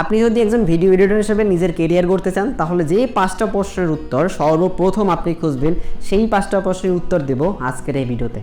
আপনি যদি একজন ভিডিও এডিটর হিসেবে নিজের কেরিয়ার গড়তে চান তাহলে যে 5টা প্রশ্নের উত্তর সর্বপ্রথম আপনি খুঁজবেন সেই 5টা প্রশ্নের উত্তর দেব আজকের এই ভিডিওতে।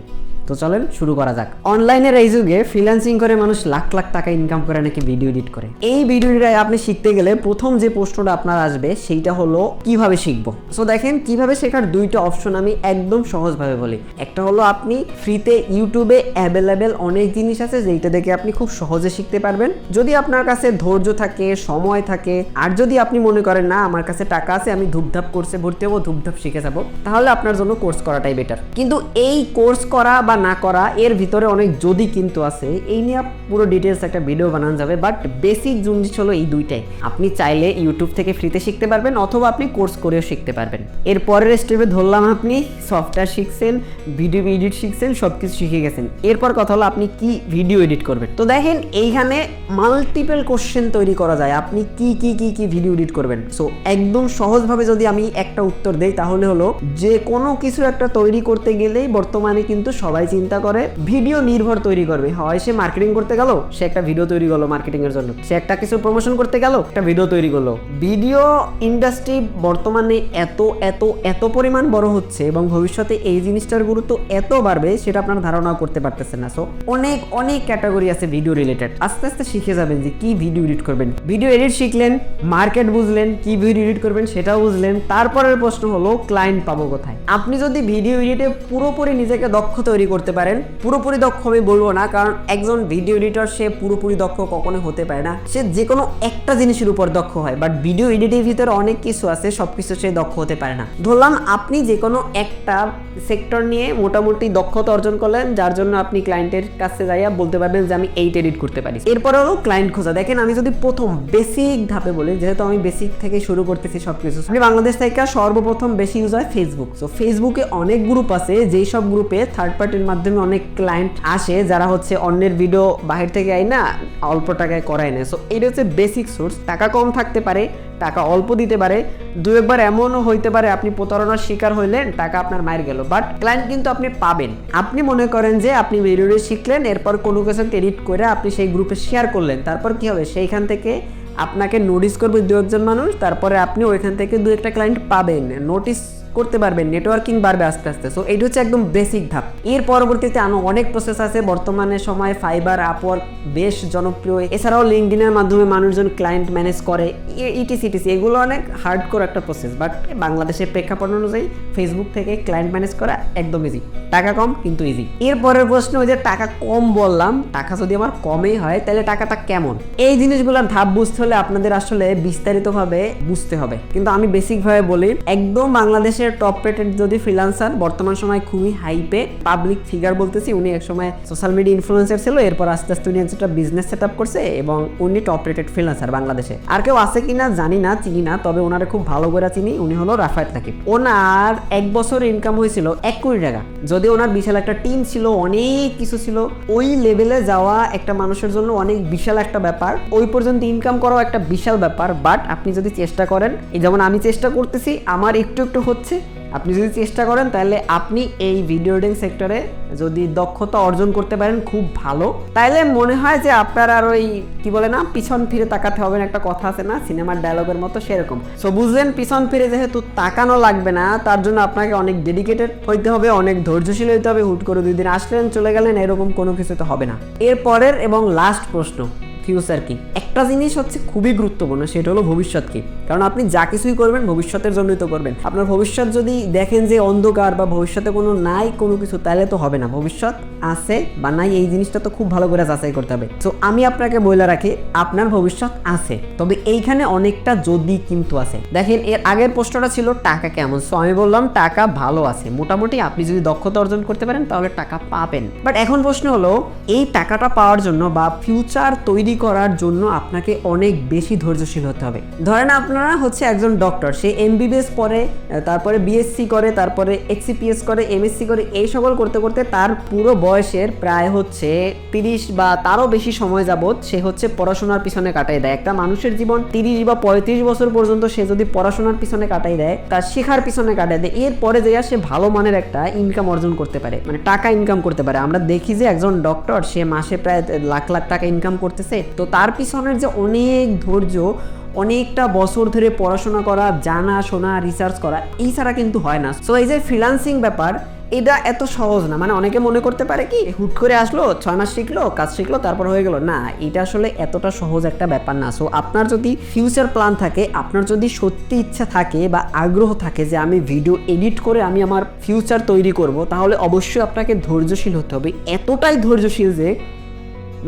তো চলেন শুরু করা যাক। অনলাইনের এই যুগে ফ্রিল্যান্সিং করে মানুষ লাখ লাখ টাকা ইনকাম করে নাকি ভিডিও এডিট করে। এই ভিডিওটা আপনি শিখতে গেলে প্রথম যে প্রশ্নটা আপনার আসবে সেইটা হলো কিভাবে শিখবো। সো দেখেন কিভাবে শেখার দুইটা অপশন আমি একদম সহজভাবে বলি। একটা হলো আপনি ফ্রিতে ইউটিউবে অ্যাভেলেবেল অনেক জিনিস আছে যেটা দেখে আপনি খুব সহজে শিখতে পারবেন। যদি আপনার কাছে ধৈর্য থাকে, সময় থাকে, আর যদি আপনি মনে করেন না আমার কাছে টাকা আছে আমি ধুপধাপ কোর্সে ভর্তি হবো, ধুপধাপ শিখে যাবো, তাহলে আপনার জন্য কোর্স করাটাই বেটার। কিন্তু এই কোর্স করা বা না করা এর ভিতরে অনেক যদি কিন্তু আছে, এই নিয়ে পুরো ডিটেলস একটা ভিডিও বানানো যাবে। বাট বেসিক জিনিস হলো এই দুইটাই। আপনি চাইলে ইউটিউব থেকে ফ্রিতে শিখতে পারবেন অথবা আপনি কোর্স করেও শিখতে পারবেন। এর পরের স্টেপে ধরলাম আপনি সফটওয়্যার শিখছেন, ভিডিও এডিট শিখছেন, সবকিছু শিখে গেছেন। এরপর কথা হলো আপনি কি ভিডিও এডিট করবেন। তো দেখেন এইখানে মাল্টিপল কোশ্চেন তৈরি করা যায়, আপনি কি কি কি কি ভিডিও এডিট করবেন। সো একদম সহজভাবে যদি আমি একটা উত্তর দেই তাহলে হলো যে কোনো কিছু একটা তৈরি করতে গেলেই বর্তমানে কিন্তু সবাই চিন্তা করে ভিডিও নির্ভর তৈরি করবে। হয় সে মার্কেটিং করতে গেল, সে একটা ভিডিও তৈরি করলো মার্কেটিং এর জন্য, সে একটা কিছু প্রমোশন করতে গেল, একটা ভিডিও তৈরি করলো। ভিডিও ইন্ডাস্ট্রি বর্তমানে এত এত এত পরিমাণ বড় হচ্ছে এবং ভবিষ্যতে এই জিনিসটার গুরুত্ব এত বাড়বে সেটা আপনার ধারণাও করতে পারতেছেন না। সো অনেক অনেক ক্যাটাগরি আছে ভিডিও রিলেটেড। আস্তে আস্তে শিখে যাবেন যে কি ভিডিও এডিট করবেন। ভিডিও এডিট শিখলেন, মার্কেট বুঝলেন, কি ভিডিও এডিট করবেন সেটাও বুঝলেন। তারপরের প্রশ্ন হলো ক্লায়েন্ট পাবো কোথায়। আপনি যদি ভিডিও এডিটে পুরোপুরি নিজেকে দক্ষ তৈরি করতে পারেন, পুরোপুরি দক্ষ আমি বলবো না, কারণ একজন ভিডিও এডিটর সে পুরোপুরি দক্ষ কখনো হতে পারে না। সে যে কোনো একটা জিনিসের উপর দক্ষ হয়, বাট ভিডিও এডিটের ভিতরে অনেক কিছু আছে, সবকিছু সে দক্ষ হতে পারে না। ধরলাম আপনি যে কোনো একটা সেক্টর নিয়ে মোটামুটি দক্ষতা অর্জন করলেন, যার জন্য আপনি ক্লায়েন্টের কাছে যাইয়া বলতে পারবেন যে আমি এইটা এডিট করতে পারি। এরপরে হলো ক্লায়েন্ট খোঁজা। দেখেন আমি যদি প্রথম বেসিক ধাপে বলি, যেহেতু আমি বেসিক থেকে শুরু করতেছি সবকিছু, আপনি বাংলাদেশ থেকে সর্বপ্রথম বেশি ইউজ হয় ফেসবুক। তো ফেসবুকে অনেক গ্রুপ আছে, যেই সব গ্রুপে থার্ড পার্টির মাধ্যমে অনেক ক্লায়েন্ট আসে যারা হচ্ছে অন্যের ভিডিও বাহির থেকে আয় না অল্প টাকায় করায় নেয়। সো এটা হচ্ছে বেসিক সোর্স। টাকা কম থাকতে পারে, টাকা অল্প দিতে পারে, দু একবার এমনও হইতে পারে আপনি প্রতারণার শিকার হইলেন, টাকা আপনার মায়ের গেল, বাট ক্লায়েন্ট কিন্তু আপনি পাবেন। আপনি মনে করেন যে আপনি ভিডিও শিখলেন, এরপর কোনো কিছু এডিট করে আপনি সেই গ্রুপে শেয়ার করলেন, তারপর কি হবে সেইখান থেকে আপনাকে নোটিস করবে দু একজন মানুষ, তারপরে আপনি ওইখান থেকে দু একটা ক্লায়েন্ট পাবেন, নোটিস করতে পারবেন, নেটওয়ার্কিং বাড়বে আস্তে আস্তে। সো এইটা হচ্ছে একদম বেসিক ধাপ। এর পরবর্তীতে আরো অনেক প্রসেস আছে। বর্তমানে সময় ফাইবার, আপওয়ার্ক বেশ জনপ্রিয়। এছাড়াও লিঙ্কডইনের মাধ্যমে মানুষজন ক্লায়েন্ট ম্যানেজ করে, ইটিসি এগুলো অনেক হার্ডকোর একটা প্রসেস। বাট বাংলাদেশের প্রেক্ষাপট অনুযায়ী ফেসবুক থেকে ক্লায়েন্ট ম্যানেজ করা একদম ইজি, টাকা কম কিন্তু ইজি। এর পরের প্রশ্ন ওই যে টাকা কম বললাম, টাকা যদি আমার কমই হয় তাহলে টাকাটা কেমন। এই জিনিসগুলোর ধাপ বুঝতে হলে আপনাদের আসলে বিস্তারিতভাবে বুঝতে হবে, কিন্তু আমি বেসিকভাবে বলি একদম বাংলাদেশের টপ রেটেড যদি ফ্রিল্যান্সার, বর্তমান সময় খুবই হাইপে পাবলিক ফিগার বলতেছি, উনি একসময় সোশ্যাল মিডিয়া ইনফ্লুয়েন্সার ছিল, এরপর আস্তে আস্তে উনি একটা বিজনেস সেট আপ করছে এবং উনি টপ রেটেড ফ্রিল্যান্সার বাংলাদেশে। আর কেউ আছে কিনা জানি না, চিনি না, তবে ওনারে খুব ভালো করে চিনি। উনি হলো রাফায়েত সাকিব। ওনার 1 বছর ইনকাম হয়েছিল 1 কোটি টাকা। যদি ওনার বিশাল একটা টিম ছিল, অনেক কিছু ছিল, ওই লেভেলে যাওয়া একটা মানুষের জন্য অনেক বিশাল একটা ব্যাপার। ওই পর্যন্ত ইনকাম করাও একটা বিশাল ব্যাপার। বাট আপনি যদি চেষ্টা করেন, এই যেমন আমি চেষ্টা করতেছি, আমার একটু একটু হচ্ছে, আপনি যদি চেষ্টা করেন তাহলে আপনি এই ভিডিও এডিটিং সেক্টরে যদি দক্ষতা অর্জন করতে পারেন খুব ভালো, তাইলে মনে হয় যে আপনার আর ওই কি বলে না পিছন ফিরে তাকাতে হবে না, একটা কথা আছে না সিনেমার ডায়লগের মতো, সেরকম। সো বুঝলেন, পিছন ফিরে যেহেতু তাকানো লাগবে না, তার জন্য আপনাকে অনেক ডেডিকেটেড হইতে হবে, অনেক ধৈর্যশীল হইতে হবে। হুট করে 2 দিন আসলেন চলে গেলেন এরকম কোনো কিছু তো হবে না। এরপরের এবং লাস্ট প্রশ্ন, ফিউচার কি। একটা জিনিস হচ্ছে খুবই গুরুত্বপূর্ণ, সেটা হলো ভবিষ্যৎ কি। কারণ আপনি যা কিছুই করবেন ভবিষ্যতের জন্যই তো করবেন। আপনার ভবিষ্যৎ যদি দেখেন যে অন্ধকার বা ভবিষ্যতে কোনো নাই কোনো কিছু, তাহলে তো হবে না। ভবিষ্যৎ আছে বা নাই এই জিনিসটা তো খুব ভালো করে যাচাই করতে হবে। তো আমি আপনাকে বলে রাখি, আপনার ভবিষ্যৎ আছে, তবে এইখানে অনেকটা যদি কিন্তু আছে। দেখেন এর আগের প্রশ্নটা ছিল টাকা কেমন। সো আমি বললাম টাকা ভালো আছে মোটামুটি, আপনি যদি দক্ষতা অর্জন করতে পারেন তাহলে টাকা পাবেন। বাট এখন প্রশ্ন হলো এই টাকাটা পাওয়ার জন্য বা ফিউচার তৈরি করার জন্য আপনাকে অনেক বেশি ধৈর্যশীল হতে হবে। ধরেন আপনারা হচ্ছে একজন ডক্টর, সে এমবিবিএস পড়ে, তারপরে বিএসসি করে, তারপরে এক্সিপিএস করে, এমএসসি করে, এই সকল করতে করতে তার পুরো বয়সের প্রায় হচ্ছে 30 বা তারও বেশি সময় যাবত সে হচ্ছে পড়াশোনার পিছনে কাটাই দেয়। একটা মানুষের জীবন 30 বা 35 বছর পর্যন্ত সে যদি পড়াশোনার পিছনে কাটাই দেয়, তার শেখার পিছনে কাটাই দেয়, এরপরে যে সে ভালো মানের একটা ইনকাম অর্জন করতে পারে, মানে টাকা ইনকাম করতে পারে। আমরা দেখি যে একজন ডক্টর সে মাসে প্রায় লাখ লাখ টাকা ইনকাম করতেছে, আছে। তো তার পিছনের যে অনেক ধৈর্য, অনেকটা বছর ধরে পড়াশোনা করা, জানা শোনা, রিসার্চ করা, এই ছাড়া কিন্তু হয় না। সো এই যে ফ্রিল্যান্সিং ব্যাপার, এটা এত সহজ না। মানে অনেকে মনে করতে পারে কি হুট করে আসলো, 6 মাস শিখলো, কাজ শিখলো, তারপর হয়ে গেল। না, এটা আসলে এতটা সহজ একটা ব্যাপার না। সো আপনার যদি ফিউচার প্ল্যান থাকে, আপনার যদি সত্যি ইচ্ছা থাকে বা আগ্রহ থাকে যে আমি ভিডিও এডিট করে আমি আমার ফিউচার তৈরি করব, তাহলে অবশ্যই আপনাকে ধৈর্যশীল হতে হবে। এতটাই ধৈর্যশীল যে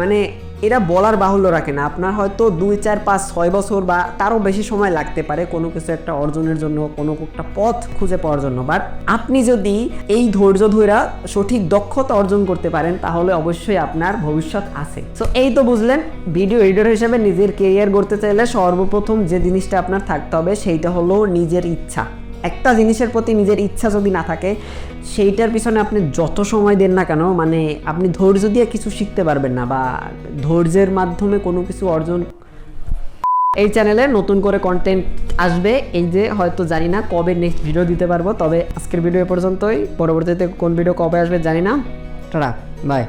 মানে এরা বলার বাহুল্য রাখে না। আপনার হয়তো 2, 4, 5, 6 বছর বা তারও বেশি সময় লাগতে পারে কোনো কিছু একটা অর্জনের জন্য, কোনো একটা পথ খুঁজে পাওয়ার জন্য। বাট আপনি যদি এই ধৈর্য ধইরা সঠিক দক্ষতা অর্জন করতে পারেন, তাহলে অবশ্যই আপনার ভবিষ্যৎ আছে। সো এই তো বুঝলেন, ভিডিও এডিটর হিসেবে নিজের কেরিয়ার গড়তে চাইলে সর্বপ্রথম যে জিনিসটা আপনার থাকতে হবে সেইটা হলো নিজের ইচ্ছা। একটা জিনিসের প্রতি নিজের ইচ্ছা যদি না থাকে, সেইটার পিছনে আপনি যত সময় দেন না কেন, মানে আপনি ধৈর্য দিয়ে কিছু শিখতে পারবেন না, বা ধৈর্যের মাধ্যমে কোনো কিছু অর্জন। এই চ্যানেলে নতুন করে কন্টেন্ট আসবে, এই যে হয়তো জানি না কবে নেক্সট ভিডিও দিতে পারবো, তবে আজকের ভিডিও এ পর্যন্তই। পরবর্তীতে কোন ভিডিও কবে আসবে জানি না। Tata, by.